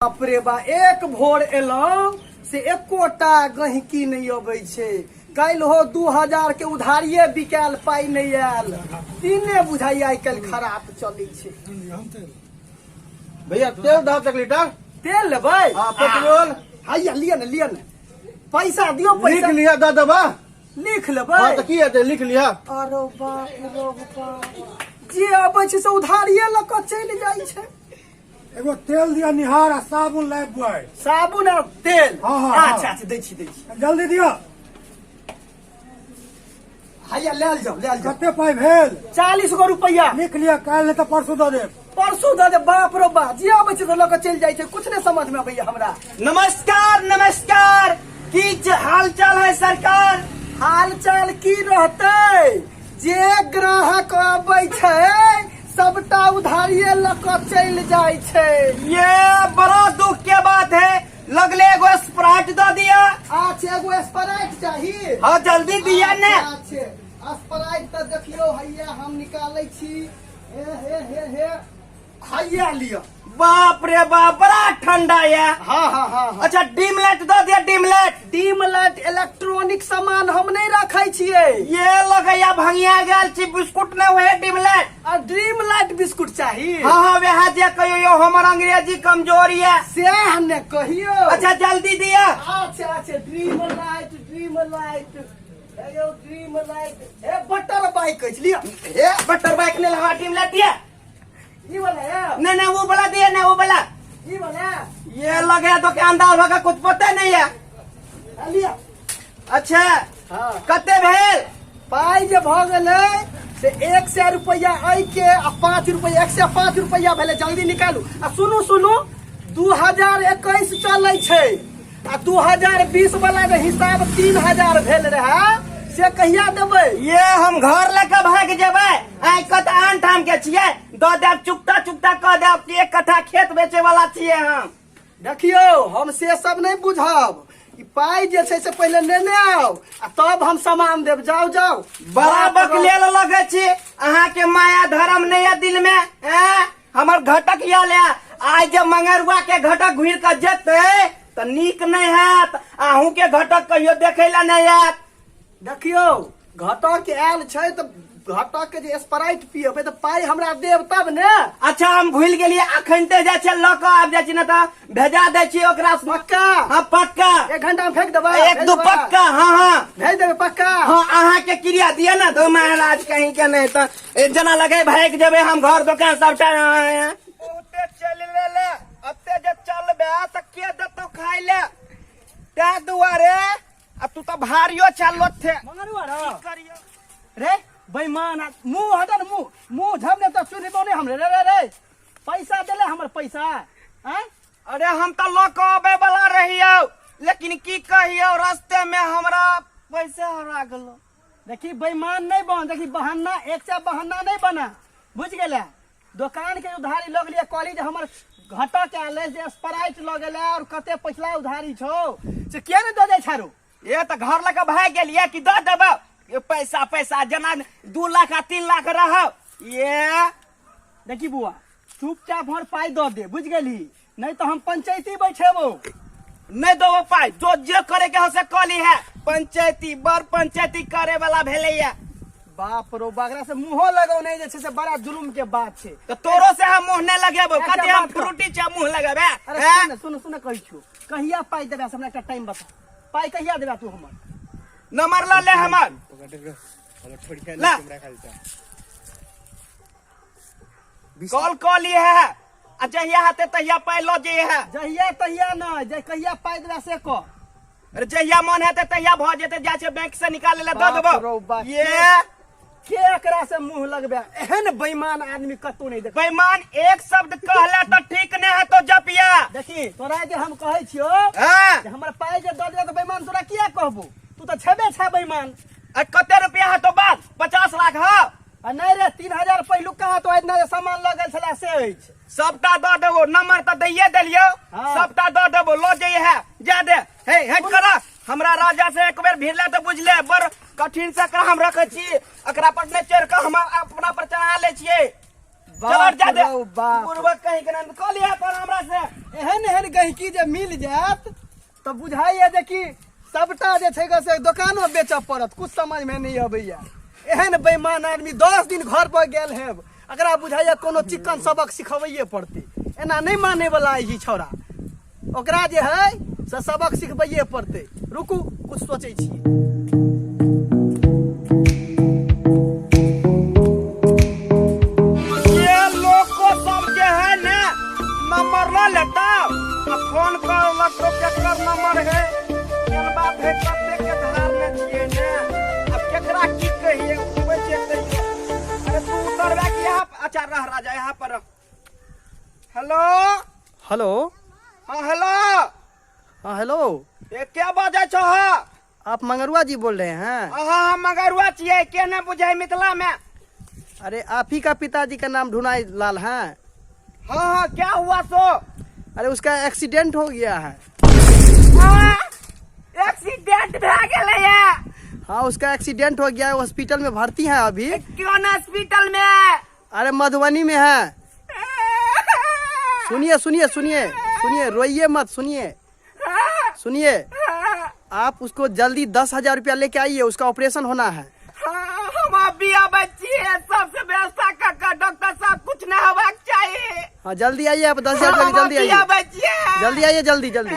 बाप रे बा एक भोर एलौं से एकोटा गहिकी नहीं अबै छै। कल हो 2000 के उधारिये बिकायल पाई नहीं आयल। तीने बुझाई आइ कल खराब चलै छै। भैया तेल दो 1 लीटर। तेल लेबै? हाँ पेट्रोल। हैया लिया न पैसा दियो। पैसा लिख लिया दो दबा लिख लेबै। हाँ तो की हेतै लिख लिया। अरे बाप रे बाप जे अबै छै से उधारिये ल क चलि जाइ छै। एगो तेल दिया निहार आ साबुन लाए बुआई। साबुन और तेल? हाँ। अच्छा दै छी। जल्दी दियो। हैया ले जाओ। कते पाई भेल? 40 गो रुपया। लिख लिया, काल नहीं तो परसों दो दे। परसों दे बाप रो बा जे अबै छै तो ल के चलि जाइ छै। कुछ नहीं समझ में अबैया हमरा। नमस्कार की हाल चाल है सरकार? हाल चाल की रहते? जे ग्राहक अबै छै सबटा उधारिये ल के चलि जाइ छै। ये बड़ा दुख के बात है। लगले एगो स्प्राइट दो दिया। अच्छा एगो स्प्राइट चाहिए? हाँ जल्दी दिया ने। स्प्राइट तो देखियो हैया हम निकालै छी। हे हैया लियो। बाप रे बाप बड़ा ठंडा है। हाँ। अच्छा डिमलेट दो दिया। डिमलेट इलेक्ट्रॉनिक सामान हम नहीं रखे छिए। ये लगैया भंगिया गेल छी। बिस्कुट न हुए डिमलेट। आ ड्रीमलाइट बिस्कुट चाहिए? हाँ वह जे कहियो हमर अंग्रेजी कमजोरी है से हमने कहियो। अच्छा जल्दी दिया। अच्छा ड्रीमलाइट ए बटर बाइक लिया। ए बटर बाइक ने लगा डिमलेट दिया। ये वाला है? नहीं वो वाला दिया ना वो वाला। ये वाला ये लगे दुकानदार होगा कुछ पता नहीं है। लिया। अच्छा हाँ कते भेल? पाई जे भ गेलै से 100 रुपया आई के आ 5 रुपया 105 रुपया भेले। जल्दी निकालू। आ सुनू 2021 चलै छै आ 2020 वाला के हिसाब 3000 भेल रहे से कहिया देबै? ये हम घर लेके भाग जेबै। आई कत आन ठाम के छियै दो देब चुपता कह देब कि 1 कट्ठा खेत बेचे वाला छियै हम। देखियो हम से सब नहीं बुझब। पाई जे छै से पहले लेने आओ आ तब हम सामान देब। जाओ। बड़ा बकलेल लगे छी। अहाँ के माया धर्म नहीं है दिल में। हमर घटक या ले आज जब मंगरुआ के घटक घुर के जेते तो नीक नहीं हैत। आहू के घटक कहियो देखे ला नहीं हैत। देखियो घटक आयल छै तो घटक के जे स्प्राइट पियबै तो पाई हमरा देब तब ने। अच्छा हम भूल गेलिए। अखनते जाय छै ल के आब जाय छी न त भेजा दै छी ओकरा। पक्का? हाँ पक्का। 1 घंटा में फेंक देबै? 1-2 पक्का। हाँ भेज देबै पक्का? हाँ अहाँ के क्रिया दिया ना तो महाराज कहीं के नहीं तो जना लगे भाग जेबे हम घर दुकान सबटा। बहुते चल ले अते जे चलबे त के देतो खाइ ले त्या दुआरे। आ तू तो भारियो चलो थे मंगरुआ करियो रे बेईमान। मुंह हटा न मुंह झमने तो सुनि बोने हमरे रे पैसा देले हमर पैसा। हैं? अरे हम तो लोग आबे वाला रहियो लेकिन की कहियो रास्ते में हमरा पैसा हरा गेलो। देखी बेईमान नहीं बन। देखी बहाना एक से बहाना नहीं बना। बुझ गेले? दुकान के उधारी लग लिया कॉलेज हमर घटा के आले जे स्प्राइट लग गेले और कते पिछला उधारी छौ से के ने दे दे छारू। ये तो घर लगा भाग गेलिए कि दो देब। ये पैसा जना 2 लाख आ 3 लाख रह। ये देखी बुआ चुपचाप हमर पाई दो दे। बुझ गेली? नहीं तो हम पंचायती बैठेबो। नहीं दो पाई जो जे करे के हसे कली है। पंचायती बर पंचायती करे वाला भेले है। बाप रो बागरा से मुंह लगो नहीं जे से बड़ा जुलुम के बात छे। तो तोरो से हम मुंह नहीं लगेबो। अच्छा, कते हम बात कर। फ्रूटी चा मुंह लगाबे। अरे सुन कहि छु कहिया पाई देबे? हमरा एकटा टाइम बता। पाई कहिया देबे तू हमर? नंबर ला ले हमर ला कॉल कॉली है। जहिया हाथे तहिया पाई लो जे है। जहिया तहिया न जे कहिया पाई देबे से को। अरे जहिया मन हेते तहिया भ जेते। जा छै बैंक से निकाल ले दो देबो। ये के एकरा से मुंह लगबे? एहन बेईमान आदमी कतो नहीं देख। बेईमान एक शब्द कहले तो ठीक नहीं है तो जपिया। देखी तोरा जे हम कहै छियो हाँ जे हमर पाई जे दे दे तो बेईमान तोरा किया कहबो? तू तो छेबे छा बेईमान। कते रुपया है तो बात 50 लाख है। आ नहीं रे 3000 पहिलुका तो इतना सामान लगल छला से अछि। सबटा दो देबो। नंबर तो दैये देलियो। हाँ। सबटा दो देबो लो जे है जा दे। हे हट करा हमरा राजा से एक बेर भिड़ले तो बुझले बड़ कठिन से हम रखे छी। एकरा पर ने चढ़ के हम अपना पर चढ़ा ले छिए। चल जा दे रौ बाप। बुढ़बक कहीं के नाम कह लिया पर हमरा से एहन एहन गहकी जे मिल जायत तो बुझाइए जे कि सबटा जे छै से दुकानो बेचऽ पड़त, कुछ समझ में नहीं अबैया। एहन बेईमान आदमी 10 दिन घर पर गेल है, अकरा बुझाइए कोनो चिक्कन सबक सिखबैये पड़तै। एना नहीं माने वाला है छौड़ा, ओकरा जे है से सबक सिखबैये पड़तै। रुकू कुछ सोचै छियै। नंबर ला लेता फोन कर लगतो केकर नंबर है केनबा भेटते के धार में छिए ने अब केकरा की कहिए उठबै छै कहिए। अरे तू उतरबा कि यहां अच्छा रह राजा यहां पर। Hello hello. हां हेलो। हाँ हेलो, ये क्या बाजै छ? आप मंगरुआ जी बोल रहे हैं? हां मगरुआ छिए, के ने बुझाई मिथिला में। अरे आप ही का पिताजी का नाम ढुनाई लाल है? हाँ क्या हुआ सो? अरे उसका एक्सीडेंट हो गया है। एक्सीडेंट भे गेलै है? हाँ उसका एक्सीडेंट हो गया है, हॉस्पिटल में भर्ती है अभी। कौन हॉस्पिटल में? अरे मधुबनी में है। सुनिए सुनिए सुनिए सुनिए, रोइए मत, सुनिए सुनिए। आप उसको जल्दी 10,000 रुपया लेके आइए, उसका ऑपरेशन होना है। हम अभी आबै छियै, सबसे व्यवस्था कर डॉक्टर साहब, कुछ न होबाक चाहिए। हाँ जल्दी आइए आप, 10,000 रुपया जल्दी आइए, आबै छियै। जल्दी आइए, जल्दी जल्दी।